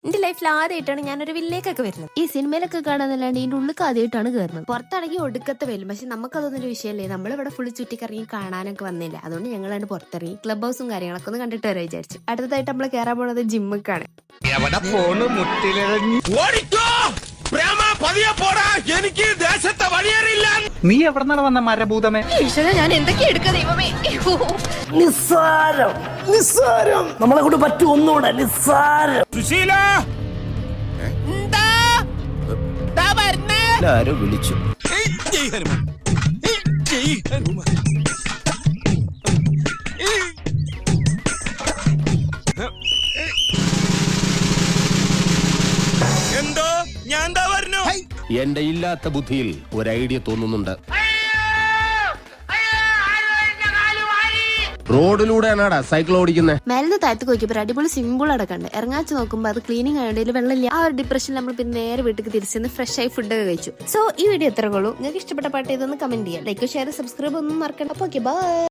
എന്റെ ലൈഫിൽ ആദ്യമായിട്ടാണ് ഞാനൊരു വില്ലേക്കൊക്കെ വരുന്നത്. ഈ സിനിമയിലൊക്കെ കാണാന്നല്ലാണ്ട് ഇതിന്റെ ഉള്ളിൽ ആദ്യമായിട്ടാണ് കയറുന്നത്. പുറത്താണെങ്കിൽ ഒടുക്കത്തെ വരും, പക്ഷെ നമുക്കതൊന്നൊരു വിഷയമല്ലേ. നമ്മളിവിടെ ഫുള്ള് ചുറ്റിക്കറങ്ങി കാണാനൊക്കെ വന്നില്ല, അതുകൊണ്ട് ഞങ്ങളാണ് പുറത്തിറങ്ങി ക്ലബ് ഹൗസും കാര്യങ്ങളൊക്കെ ഒന്ന് കണ്ടിട്ട് വരെ വിചാരിച്ചു. അടുത്തതായിട്ട് നമ്മൾ കയറാൻ പോണത് ജിമ്മിക്കാണ്. നീ എവിടെന്നാണ് വന്ന മരഭൂതമേ? ഞാൻ എന്തൊക്കെ എടുക്കുക ദൈവമേ. നിസ്സാരം നിസ്സാരം, നമ്മളെ കൊണ്ട് പറ്റും ഒന്നുകൂടെ നിസ്സാരം. ആരോ വിളിച്ചു. എന്തോ ഞാൻ എന്താ പറഞ്ഞു? എന്റെ ഇല്ലാത്ത ബുദ്ധിയിൽ ഒരു ഐഡിയ തോന്നുന്നുണ്ട്. റോഡിലൂടെയാണാടാ സൈക്കിൾ ഓടിക്കുന്നത്. മേലത്തെ താഴത്ത് നോക്കിയപ്പോൾ അടിപൊളി സിമ്പിൾ അടക്കണ്ട്. ഇറങ്ങാച്ച് നോക്കുമ്പോൾ അത് ക്ലീനിങ് ആയതിൽ വെള്ളമില്ല. ആ ഒരു ഡിപ്രഷനിൽ നമ്മൾ പിന്നെ നേരെ വീട്ടിൽ തിരിച്ചെന്ന് ഫ്രഷ് ആയി ഫുഡൊക്കെ കഴിച്ചു. സോ ഈ വീഡിയോ എത്ര ഉള്ളൂ? നിങ്ങൾക്ക് ഇഷ്ടപ്പെട്ട പാട്ട് ഇതൊന്ന് കമന്റ് ചെയ്യാം. ലൈക്ക് ഷെയർ സബ്സ്ക്രൈബ് ഒന്നും മറക്കണ്ട. അപ്പോൾ ഓക്കെ, ബൈ.